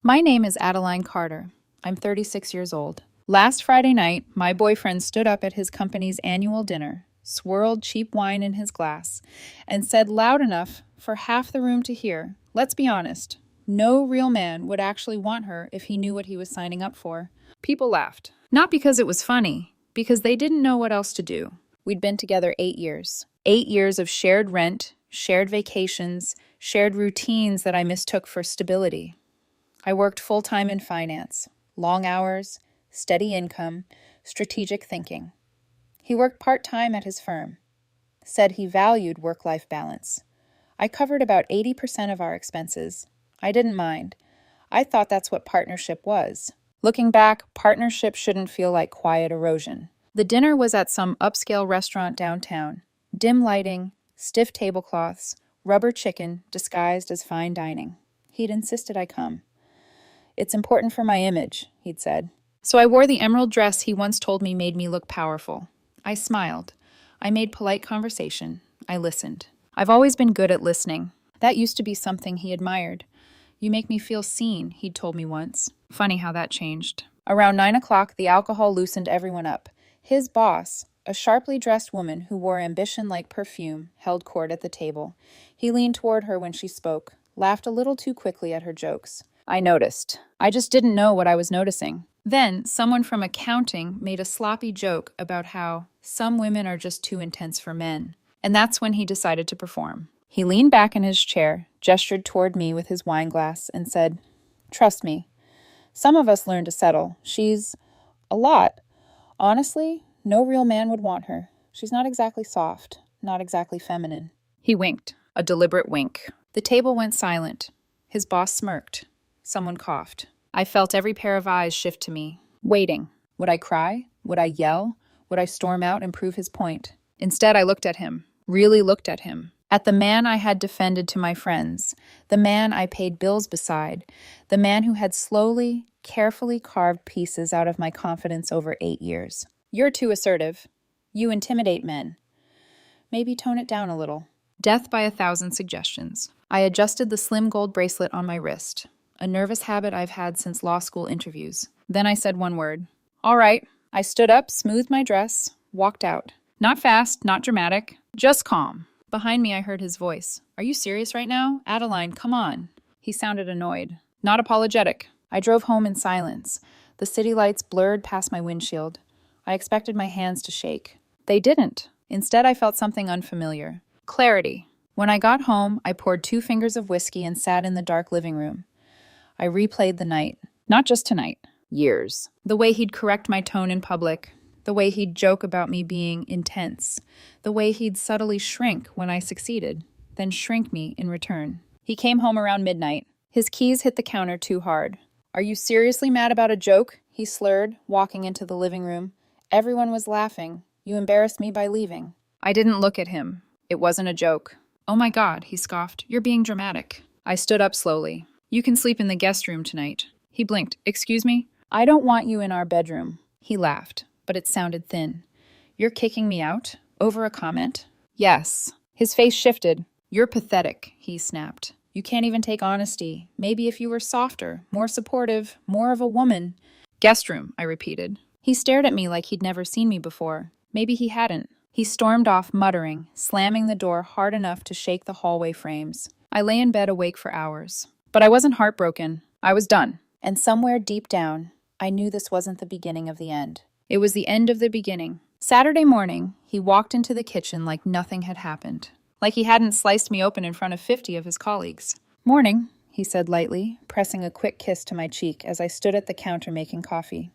My name is Adeline Carter. I'm 36 years old. Last Friday night, my boyfriend stood up at his company's annual dinner, swirled cheap wine in his glass, and said loud enough for half the room to hear, "Let's be honest, no real man would actually want her if he knew what he was signing up for." People laughed. Not because it was funny, because they didn't know what else to do. We'd been together 8 years. 8 years of shared rent, shared vacations, shared routines that I mistook for stability. I worked full-time in finance, long hours, steady income, strategic thinking. He worked part-time at his firm, said he valued work-life balance. I covered about 80% of our expenses. I didn't mind. I thought that's what partnership was. Looking back, partnership shouldn't feel like quiet erosion. The dinner was at some upscale restaurant downtown. Dim lighting, stiff tablecloths, rubber chicken disguised as fine dining. He'd insisted I come. "It's important for my image," he'd said. So I wore the emerald dress he once told me made me look powerful. I smiled. I made polite conversation. I listened. I've always been good at listening. That used to be something he admired. "You make me feel seen," he'd told me once. Funny how that changed. Around 9 o'clock, the alcohol loosened everyone up. His boss, a sharply dressed woman who wore ambition like perfume, held court at the table. He leaned toward her when she spoke, laughed a little too quickly at her jokes. I noticed. I just didn't know what I was noticing. Then, someone from accounting made a sloppy joke about how some women are just too intense for men. And that's when he decided to perform. He leaned back in his chair, gestured toward me with his wine glass, and said, "Trust me. Some of us learn to settle. She's a lot. Honestly, no real man would want her. She's not exactly soft, not exactly feminine." He winked, a deliberate wink. The table went silent. His boss smirked. Someone coughed. I felt every pair of eyes shift to me, waiting. Would I cry? Would I yell? Would I storm out and prove his point? Instead, I looked at him, really looked at him. At the man I had defended to my friends, the man I paid bills beside, the man who had slowly, carefully carved pieces out of my confidence over 8 years. "You're too assertive. You intimidate men. Maybe tone it down a little." Death by 1,000 suggestions. I adjusted the slim gold bracelet on my wrist, a nervous habit I've had since law school interviews. Then I said one word. "All right." I stood up, smoothed my dress, walked out. Not fast, not dramatic, just calm. Behind me, I heard his voice. "Are you serious right now? Adeline, come on." He sounded annoyed. Not apologetic. I drove home in silence. The city lights blurred past my windshield. I expected my hands to shake. They didn't. Instead, I felt something unfamiliar. Clarity. When I got home, I poured 2 fingers of whiskey and sat in the dark living room. I replayed the night. Not just tonight. Years. The way he'd correct my tone in public. The way he'd joke about me being intense. The way he'd subtly shrink when I succeeded, then shrink me in return. He came home around midnight. His keys hit the counter too hard. "Are you seriously mad about a joke?" he slurred, walking into the living room. "Everyone was laughing. You embarrassed me by leaving." I didn't look at him. It wasn't a joke. "Oh my God," he scoffed. "You're being dramatic." I stood up slowly. "You can sleep in the guest room tonight." He blinked. "Excuse me?" "I don't want you in our bedroom." He laughed, but it sounded thin. "You're kicking me out? Over a comment?" "Yes." His face shifted. "You're pathetic," he snapped. "You can't even take honesty. Maybe if you were softer, more supportive, more of a woman." "Guest room," I repeated. He stared at me like he'd never seen me before. Maybe he hadn't. He stormed off, muttering, slamming the door hard enough to shake the hallway frames. I lay in bed awake for hours. But I wasn't heartbroken. I was done. And somewhere deep down, I knew this wasn't the beginning of the end. It was the end of the beginning. Saturday morning, he walked into the kitchen like nothing had happened. Like he hadn't sliced me open in front of 50 of his colleagues. "Morning," he said lightly, pressing a quick kiss to my cheek as I stood at the counter making coffee.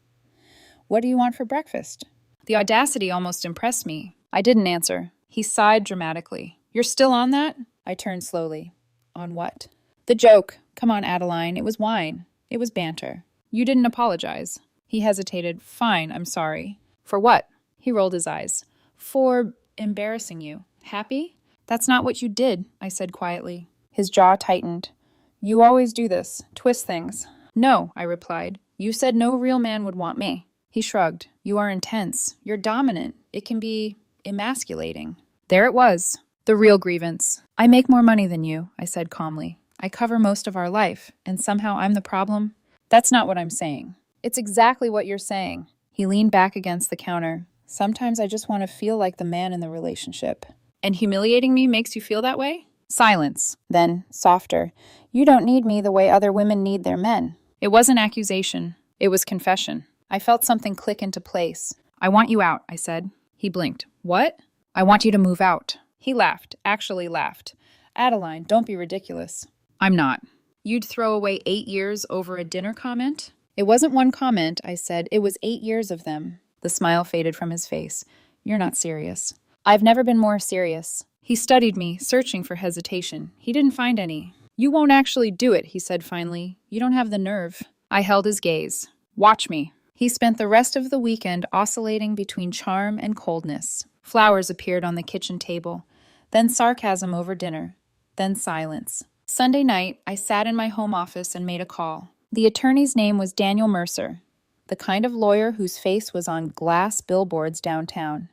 "What do you want for breakfast?" The audacity almost impressed me. I didn't answer. He sighed dramatically. "You're still on that?" I turned slowly. "On what?" "The joke. Come on, Adeline. It was wine. It was banter. You didn't apologize." He hesitated. "Fine, I'm sorry." "For what?" He rolled his eyes. "For embarrassing you. Happy?" "That's not what you did," I said quietly. His jaw tightened. "You always do this. Twist things." "No," I replied. "You said no real man would want me." He shrugged. "You are intense. You're dominant. It can be emasculating." There it was. The real grievance. "I make more money than you," I said calmly. I cover most of our life, and somehow I'm the problem? That's not what I'm saying. It's exactly what you're saying. He leaned back against the counter. Sometimes I just want to feel like the man in the relationship. And humiliating me makes you feel that way? Silence. Then, softer. You don't need me the way other women need their men. It wasn't accusation. It was confession. I felt something click into place. I want you out, I said. He blinked. What? I want you to move out. He laughed, actually laughed. Adeline, don't be ridiculous. I'm not. You'd throw away 8 years over a dinner comment? It wasn't one comment, I said. It was 8 years of them. The smile faded from his face. You're not serious. I've never been more serious. He studied me, searching for hesitation. He didn't find any. You won't actually do it, he said finally. You don't have the nerve. I held his gaze. Watch me. He spent the rest of the weekend oscillating between charm and coldness. Flowers appeared on the kitchen table, then sarcasm over dinner, then silence. Sunday night, I sat in my home office and made a call. The attorney's name was Daniel Mercer, the kind of lawyer whose face was on glass billboards downtown.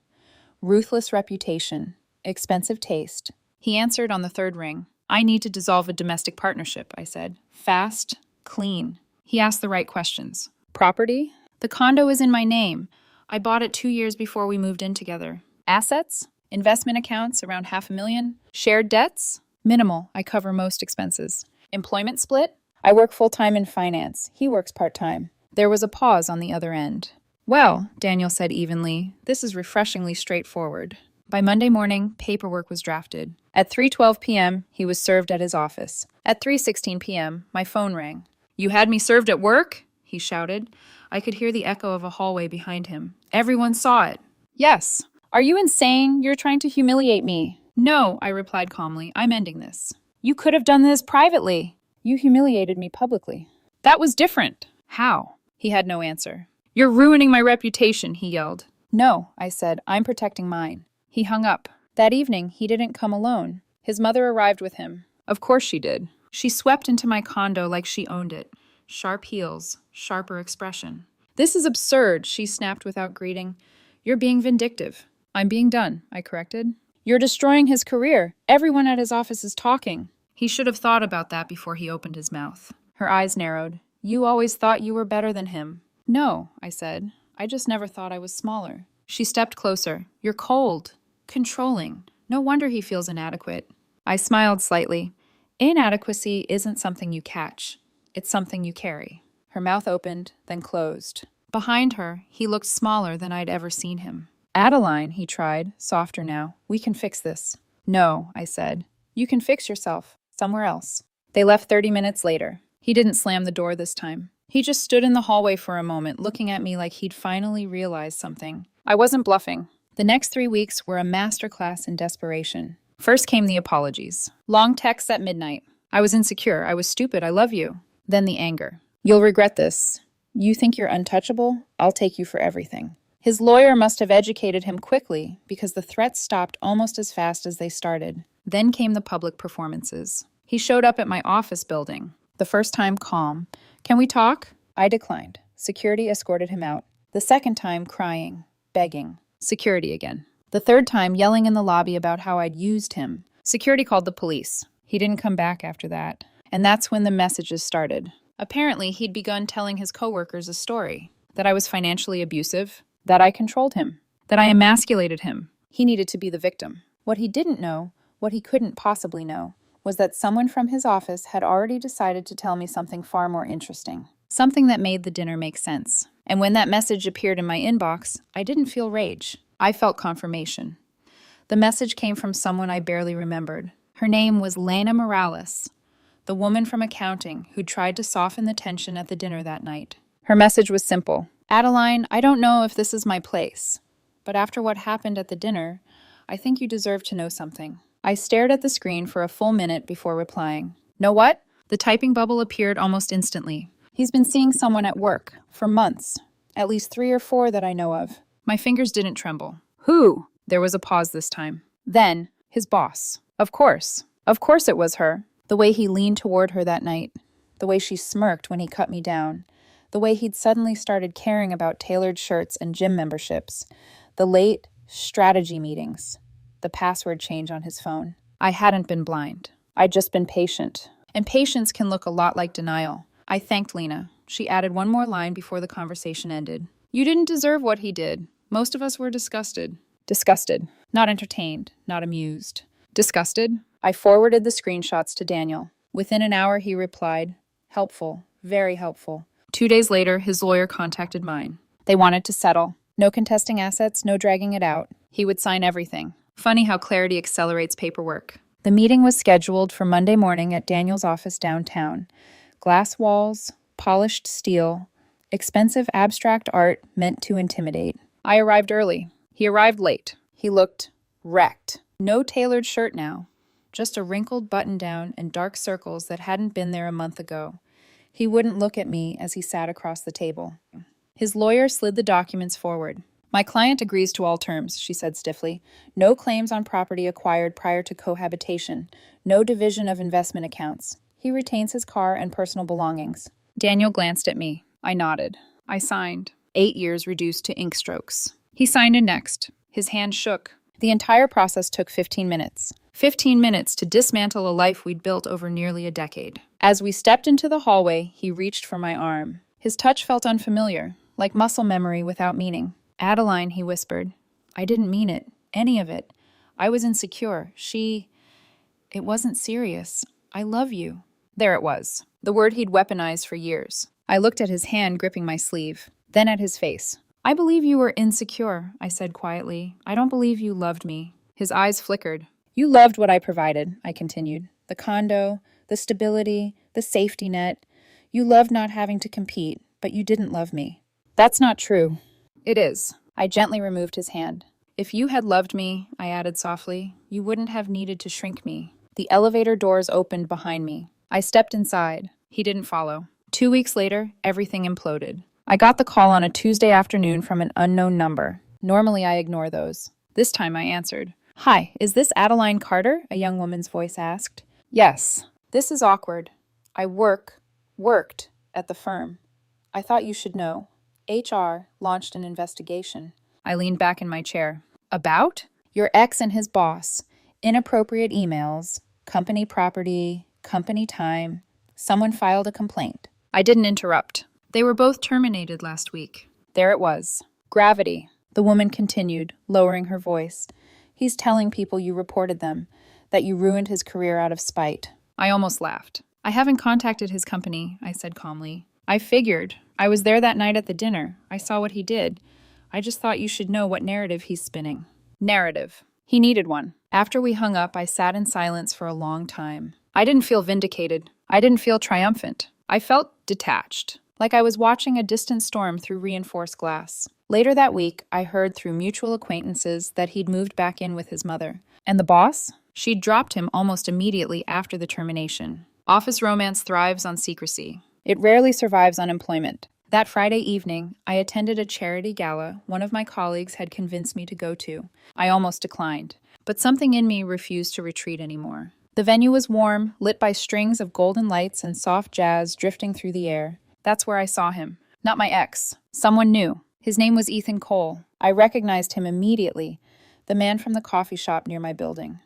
Ruthless reputation, expensive taste. He answered on the third ring. I need to dissolve a domestic partnership, I said. Fast, clean. He asked the right questions. Property? The condo is in my name. I bought it 2 years before we moved in together. Assets? Investment accounts around $500,000. Shared debts? Minimal. I cover most expenses. Employment split? I work full-time in finance. He works part-time. There was a pause on the other end. Well, Daniel said evenly, this is refreshingly straightforward. By Monday morning, paperwork was drafted. At 3:12 p.m., he was served at his office. At 3:16 p.m., my phone rang. You had me served at work? He shouted. I could hear the echo of a hallway behind him. Everyone saw it. Yes. Are you insane? You're trying to humiliate me. No, I replied calmly. I'm ending this. You could have done this privately. You humiliated me publicly. That was different. How? He had no answer. You're ruining my reputation, he yelled. No, I said. I'm protecting mine. He hung up. That evening, he didn't come alone. His mother arrived with him. Of course she did. She swept into my condo like she owned it. Sharp heels, sharper expression. This is absurd, she snapped without greeting. You're being vindictive. I'm being done, I corrected. You're destroying his career. Everyone at his office is talking. He should have thought about that before he opened his mouth. Her eyes narrowed. You always thought you were better than him. No, I said. I just never thought I was smaller. She stepped closer. You're cold. Controlling. No wonder he feels inadequate. I smiled slightly. Inadequacy isn't something you catch. It's something you carry. Her mouth opened, then closed. Behind her, he looked smaller than I'd ever seen him. Adeline, he tried, softer now. We can fix this. No, I said. You can fix yourself. Somewhere else. They left 30 minutes later. He didn't slam the door this time. He just stood in the hallway for a moment, looking at me like he'd finally realized something. I wasn't bluffing. The next 3 weeks were a masterclass in desperation. First came the apologies. Long texts at midnight. I was insecure. I was stupid. I love you. Then the anger. You'll regret this. You think you're untouchable? I'll take you for everything. His lawyer must have educated him quickly because the threats stopped almost as fast as they started. Then came the public performances. He showed up at my office building. The first time calm. Can we talk? I declined. Security escorted him out. The second time crying, begging. Security again. The third time yelling in the lobby about how I'd used him. Security called the police. He didn't come back after that. And that's when the messages started. Apparently, he'd begun telling his coworkers a story. That I was financially abusive. That I controlled him. That I emasculated him. He needed to be the victim. What he didn't know, what he couldn't possibly know, was that someone from his office had already decided to tell me something far more interesting. Something that made the dinner make sense. And when that message appeared in my inbox, I didn't feel rage. I felt confirmation. The message came from someone I barely remembered. Her name was Lena Morales, the woman from accounting who tried to soften the tension at the dinner that night. Her message was simple. Adeline, I don't know if this is my place, but after what happened at the dinner, I think you deserve to know something. I stared at the screen for a full minute before replying. Know what? The typing bubble appeared almost instantly. He's been seeing someone at work for months, at least 3 or 4 that I know of. My fingers didn't tremble. Who? There was a pause this time. Then, his boss. Of course it was her. The way he leaned toward her that night. The way she smirked when he cut me down. The way he'd suddenly started caring about tailored shirts and gym memberships. The late strategy meetings. The password change on his phone. I hadn't been blind. I'd just been patient. And patience can look a lot like denial. I thanked Lena. She added one more line before the conversation ended. You didn't deserve what he did. Most of us were disgusted. Disgusted. Not entertained. Not amused. Disgusted? I forwarded the screenshots to Daniel. Within an hour, he replied, helpful. Very helpful. 2 days later, his lawyer contacted mine. They wanted to settle. No contesting assets, no dragging it out. He would sign everything. Funny how clarity accelerates paperwork. The meeting was scheduled for Monday morning at Daniel's office downtown. Glass walls, polished steel, expensive abstract art meant to intimidate. I arrived early. He arrived late. He looked wrecked. No tailored shirt now. Just a wrinkled button-down and dark circles that hadn't been there a month ago. He wouldn't look at me as he sat across the table. His lawyer slid the documents forward. My client agrees to all terms, she said stiffly. No claims on property acquired prior to cohabitation. No division of investment accounts. He retains his car and personal belongings. Daniel glanced at me. I nodded. I signed. 8 years reduced to ink strokes. He signed in next. His hand shook. The entire process took 15 minutes. 15 minutes to dismantle a life we'd built over nearly a decade. As we stepped into the hallway, he reached for my arm. His touch felt unfamiliar, like muscle memory without meaning. Adeline, he whispered. I didn't mean it. Any of it. I was insecure. It wasn't serious. I love you. There it was. The word he'd weaponized for years. I looked at his hand gripping my sleeve, then at his face. I believe you were insecure, I said quietly. I don't believe you loved me. His eyes flickered. You loved what I provided, I continued. The condo, the stability, the safety net. You loved not having to compete, but you didn't love me. That's not true. It is. I gently removed his hand. If you had loved me, I added softly, you wouldn't have needed to shrink me. The elevator doors opened behind me. I stepped inside. He didn't follow. 2 weeks later, everything imploded. I got the call on a Tuesday afternoon from an unknown number. Normally, I ignore those. This time, I answered. Hi, is this Adeline Carter? A young woman's voice asked. Yes. This is awkward. I worked at the firm. I thought you should know. HR launched an investigation. I leaned back in my chair. About? Your ex and his boss. Inappropriate emails. Company property. Company time. Someone filed a complaint. I didn't interrupt. They were both terminated last week. There it was. Gravity. The woman continued, lowering her voice. He's telling people you reported them, that you ruined his career out of spite. I almost laughed. I haven't contacted his company, I said calmly. I figured. I was there that night at the dinner. I saw what he did. I just thought you should know what narrative he's spinning. Narrative. He needed one. After we hung up, I sat in silence for a long time. I didn't feel vindicated. I didn't feel triumphant. I felt detached, like I was watching a distant storm through reinforced glass. Later that week, I heard through mutual acquaintances that he'd moved back in with his mother. And the boss? She'd dropped him almost immediately after the termination. Office romance thrives on secrecy. It rarely survives unemployment. That Friday evening, I attended a charity gala one of my colleagues had convinced me to go to. I almost declined, but something in me refused to retreat anymore. The venue was warm, lit by strings of golden lights and soft jazz drifting through the air. That's where I saw him. Not my ex. Someone new. His name was Ethan Cole. I recognized him immediately, the man from the coffee shop near my building.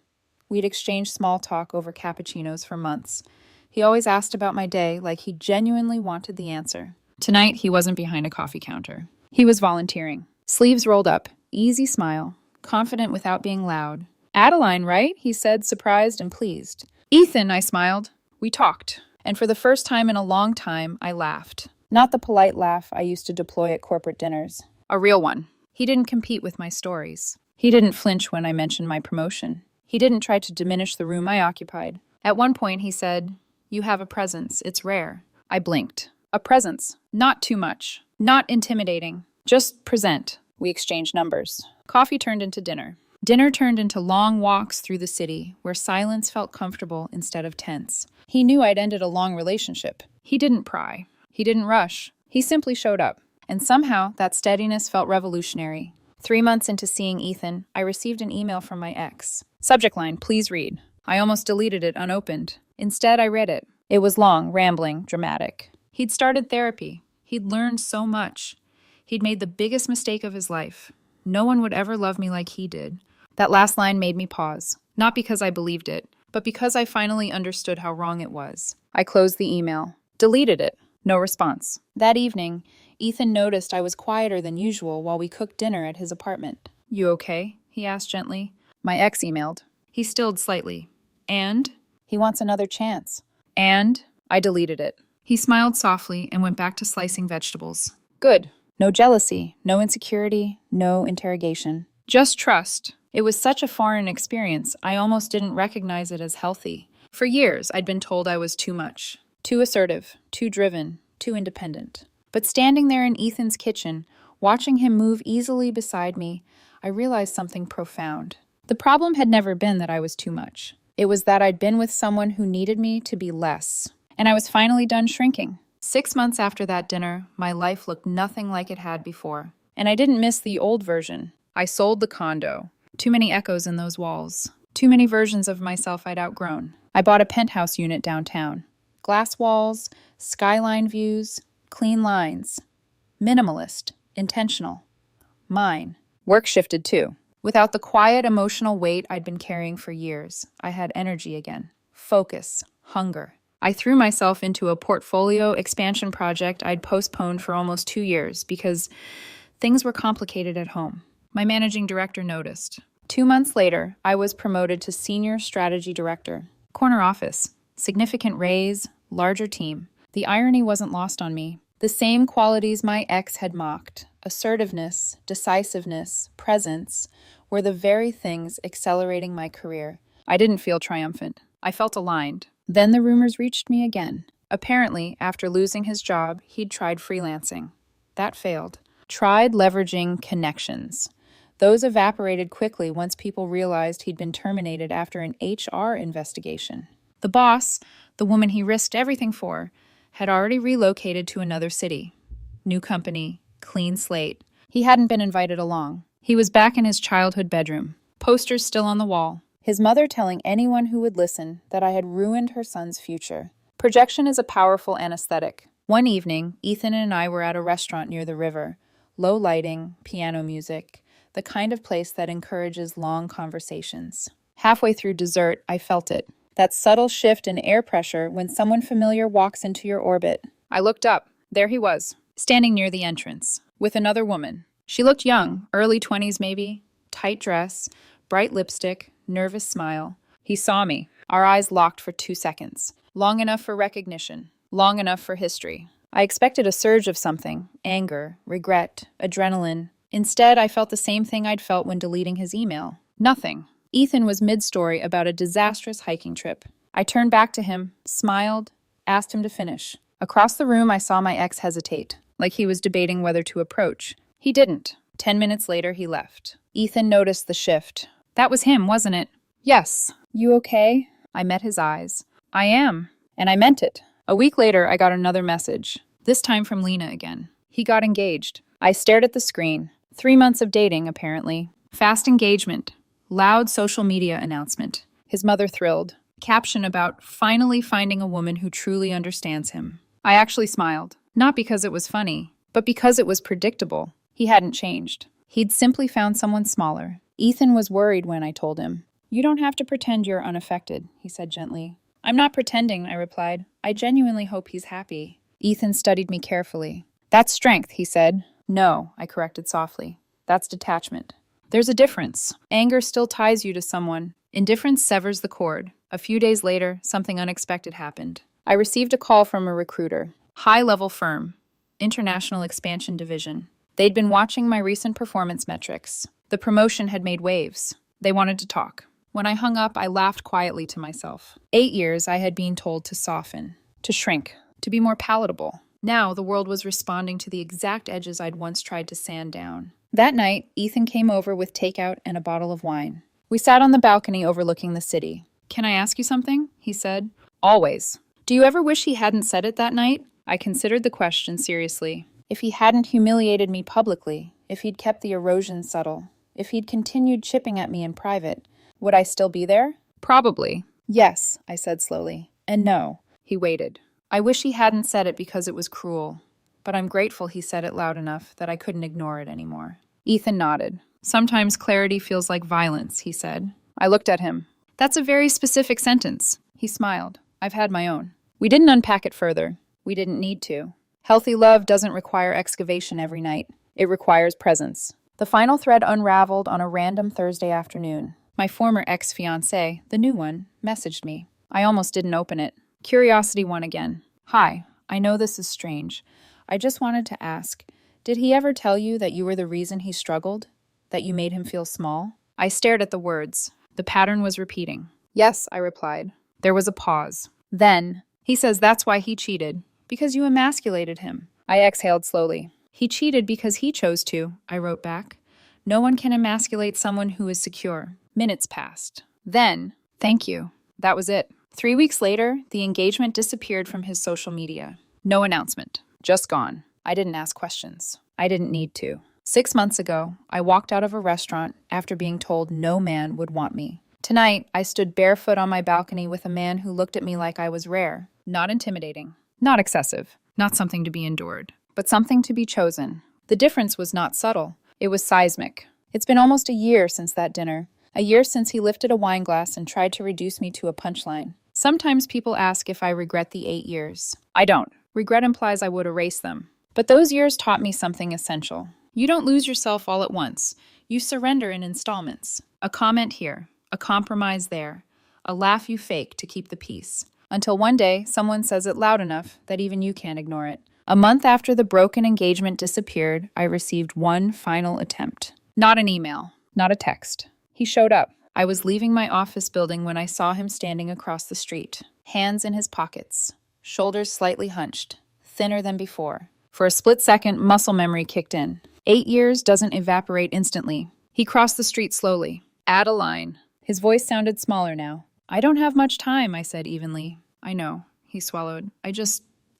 We'd exchanged small talk over cappuccinos for months. He always asked about my day like he genuinely wanted the answer. Tonight, he wasn't behind a coffee counter. He was volunteering. Sleeves rolled up, easy smile, confident without being loud. Adeline, right? He said, surprised and pleased. Ethan, I smiled. We talked. And for the first time in a long time, I laughed. Not the polite laugh I used to deploy at corporate dinners. A real one. He didn't compete with my stories. He didn't flinch when I mentioned my promotion. He didn't try to diminish the room I occupied. At one point, he said, "You have a presence. It's rare." I blinked. A presence. Not too much. Not intimidating. Just present. We exchanged numbers. Coffee turned into dinner. Dinner turned into long walks through the city, where silence felt comfortable instead of tense. He knew I'd ended a long relationship. He didn't pry. He didn't rush. He simply showed up. And somehow, that steadiness felt revolutionary. 3 months into seeing Ethan, I received an email from my ex. Subject line, please read. I almost deleted it unopened. Instead, I read it. It was long, rambling, dramatic. He'd started therapy. He'd learned so much. He'd made the biggest mistake of his life. No one would ever love me like he did. That last line made me pause. Not because I believed it, but because I finally understood how wrong it was. I closed the email, deleted it. No response. That evening, Ethan noticed I was quieter than usual while we cooked dinner at his apartment. "You okay?" he asked gently. My ex emailed. He stilled slightly. "And?" "He wants another chance." "And?" I deleted it. He smiled softly and went back to slicing vegetables. "Good. No jealousy, no insecurity, no interrogation. Just trust." It was such a foreign experience, I almost didn't recognize it as healthy. For years, I'd been told I was too much. Too assertive, too driven, too independent. But standing there in Ethan's kitchen, watching him move easily beside me, I realized something profound. The problem had never been that I was too much. It was that I'd been with someone who needed me to be less. And I was finally done shrinking. 6 months after that dinner, my life looked nothing like it had before. And I didn't miss the old version. I sold the condo. Too many echoes in those walls. Too many versions of myself I'd outgrown. I bought a penthouse unit downtown. Glass walls, skyline views, clean lines. Minimalist, intentional. Mine. Work shifted too. Without the quiet emotional weight I'd been carrying for years, I had energy again. Focus. Hunger. I threw myself into a portfolio expansion project I'd postponed for almost 2 years because things were complicated at home. My managing director noticed. 2 months later, I was promoted to senior strategy director. Corner office. Significant raise, larger team. The irony wasn't lost on me. The same qualities my ex had mocked, assertiveness, decisiveness, presence, were the very things accelerating my career. I didn't feel triumphant. I felt aligned. Then the rumors reached me again. Apparently, after losing his job, he'd tried freelancing. That failed. Tried leveraging connections. Those evaporated quickly once people realized he'd been terminated after an HR investigation. The boss, the woman he risked everything for, had already relocated to another city. New company, clean slate. He hadn't been invited along. He was back in his childhood bedroom. Posters still on the wall. His mother telling anyone who would listen that I had ruined her son's future. Projection is a powerful anesthetic. One evening, Ethan and I were at a restaurant near the river. Low lighting, piano music, the kind of place that encourages long conversations. Halfway through dessert, I felt it. That subtle shift in air pressure when someone familiar walks into your orbit. I looked up. There he was, standing near the entrance, with another woman. She looked young, early 20s maybe. Tight dress, bright lipstick, nervous smile. He saw me. Our eyes locked for 2 seconds. Long enough for recognition. Long enough for history. I expected a surge of something. Anger, regret, adrenaline. Instead, I felt the same thing I'd felt when deleting his email. Nothing. Ethan was mid-story about a disastrous hiking trip. I turned back to him, smiled, asked him to finish. Across the room, I saw my ex hesitate, like he was debating whether to approach. He didn't. 10 minutes later, he left. Ethan noticed the shift. That was him, wasn't it? Yes. You okay? I met his eyes. I am. And I meant it. A week later, I got another message. This time from Lena again. He got engaged. I stared at the screen. 3 months of dating, apparently. Fast engagement. Loud social media announcement. His mother thrilled. Caption about finally finding a woman who truly understands him. I actually smiled. Not because it was funny, but because it was predictable. He hadn't changed. He'd simply found someone smaller. Ethan was worried when I told him. You don't have to pretend you're unaffected, he said gently. I'm not pretending, I replied. I genuinely hope he's happy. Ethan studied me carefully. That's strength, he said. No, I corrected softly. That's detachment. There's a difference. Anger still ties you to someone. Indifference severs the cord. A few days later, something unexpected happened. I received a call from a recruiter. High-level firm. International Expansion Division. They'd been watching my recent performance metrics. The promotion had made waves. They wanted to talk. When I hung up, I laughed quietly to myself. 8 years I had been told to soften, to shrink, to be more palatable. Now the world was responding to the exact edges I'd once tried to sand down. That night, Ethan came over with takeout and a bottle of wine. We sat on the balcony overlooking the city. Can I ask you something? He said. Always. Do you ever wish he hadn't said it that night? I considered the question seriously. If he hadn't humiliated me publicly, if he'd kept the erosion subtle, if he'd continued chipping at me in private, would I still be there? Probably. Yes, I said slowly. And no. He waited. I wish he hadn't said it because it was cruel. But I'm grateful he said it loud enough that I couldn't ignore it anymore. Ethan nodded. Sometimes clarity feels like violence, he said. I looked at him. That's a very specific sentence. He smiled. I've had my own. We didn't unpack it further. We didn't need to. Healthy love doesn't require excavation every night. It requires presence. The final thread unraveled on a random Thursday afternoon. My former ex-fiancé, the new one, messaged me. I almost didn't open it. Curiosity won again. Hi, I know this is strange. I just wanted to ask, did he ever tell you that you were the reason he struggled? That you made him feel small? I stared at the words. The pattern was repeating. Yes, I replied. There was a pause. Then, he says that's why he cheated. Because you emasculated him. I exhaled slowly. He cheated because he chose to, I wrote back. No one can emasculate someone who is secure. Minutes passed. Then, thank you. That was it. 3 weeks later, the engagement disappeared from his social media. No announcement. Just gone. I didn't ask questions. I didn't need to. 6 months ago, I walked out of a restaurant after being told no man would want me. Tonight, I stood barefoot on my balcony with a man who looked at me like I was rare. Not intimidating. Not excessive. Not something to be endured. But something to be chosen. The difference was not subtle. It was seismic. It's been almost a year since that dinner. A year since he lifted a wine glass and tried to reduce me to a punchline. Sometimes people ask if I regret the 8 years. I don't. Regret implies I would erase them. But those years taught me something essential. You don't lose yourself all at once. You surrender in installments. A comment here, a compromise there, a laugh you fake to keep the peace. Until one day, someone says it loud enough that even you can't ignore it. A month after the broken engagement disappeared, I received one final attempt. Not an email, not a text. He showed up. I was leaving my office building when I saw him standing across the street, hands in his pockets, shoulders slightly hunched, thinner than before. For a split second, muscle memory kicked in. 8 years doesn't evaporate instantly. He crossed the street slowly. Add a line. His voice sounded smaller now. I don't have much time, I said evenly. I know, he swallowed. I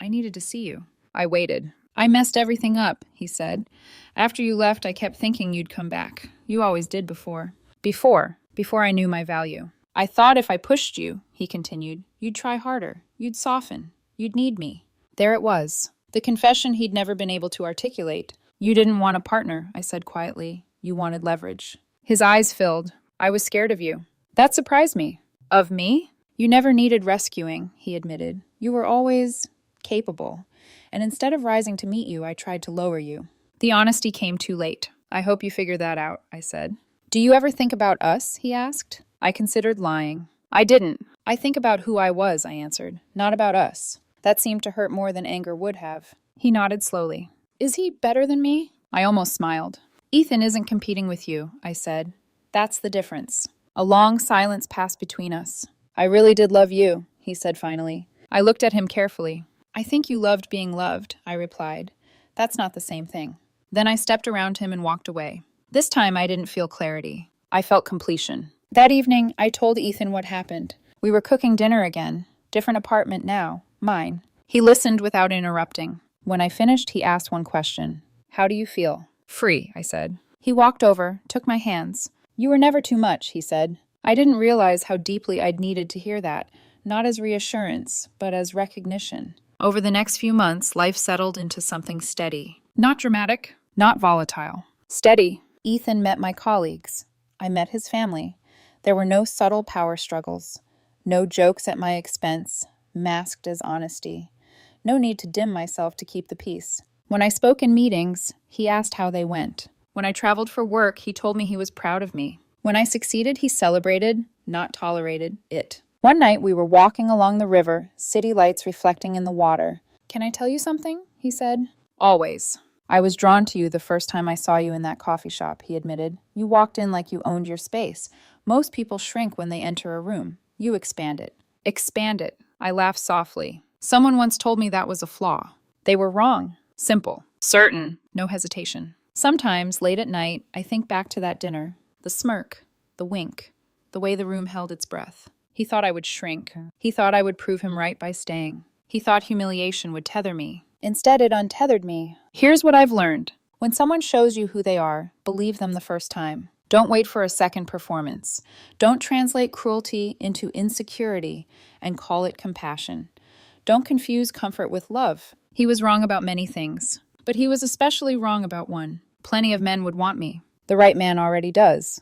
needed to see you. I waited. I messed everything up, he said. After you left, I kept thinking you'd come back. You always did before. Before I knew my value. I thought if I pushed you, he continued, you'd try harder. You'd soften. You'd need me. There it was. The confession he'd never been able to articulate. You didn't want a partner, I said quietly. You wanted leverage. His eyes filled. I was scared of you. That surprised me. Of me? You never needed rescuing, he admitted. You were always capable. And instead of rising to meet you, I tried to lower you. The honesty came too late. I hope you figured that out, I said. Do you ever think about us? He asked. I considered lying. I didn't. I think about who I was, I answered. Not about us. That seemed to hurt more than anger would have. He nodded slowly. Is he better than me? I almost smiled. Ethan isn't competing with you, I said. That's the difference. A long silence passed between us. I really did love you, he said finally. I looked at him carefully. I think you loved being loved, I replied. That's not the same thing. Then I stepped around him and walked away. This time I didn't feel clarity. I felt completion. That evening, I told Ethan what happened. We were cooking dinner again. Different apartment now. Mine. He listened without interrupting. When I finished, he asked one question. How do you feel? Free, I said. He walked over, took my hands. You were never too much, he said. I didn't realize how deeply I'd needed to hear that. Not as reassurance, but as recognition. Over the next few months, life settled into something steady. Not dramatic, not volatile. Steady. Ethan met my colleagues. I met his family. There were no subtle power struggles. No jokes at my expense, masked as honesty. No need to dim myself to keep the peace. When I spoke in meetings, he asked how they went. When I traveled for work, he told me he was proud of me. When I succeeded, he celebrated, not tolerated, it. One night we were walking along the river, city lights reflecting in the water. Can I tell you something? He said. Always. I was drawn to you the first time I saw you in that coffee shop, he admitted. You walked in like you owned your space. Most people shrink when they enter a room. You expand it. Expand it. I laughed softly. Someone once told me that was a flaw. They were wrong. Simple. Certain. No hesitation. Sometimes, late at night, I think back to that dinner. The smirk. The wink. The way the room held its breath. He thought I would shrink. He thought I would prove him right by staying. He thought humiliation would tether me. Instead, it untethered me. Here's what I've learned. When someone shows you who they are, believe them the first time. Don't wait for a second performance. Don't translate cruelty into insecurity and call it compassion. Don't confuse comfort with love. He was wrong about many things, but he was especially wrong about one. Plenty of men would want me. The right man already does.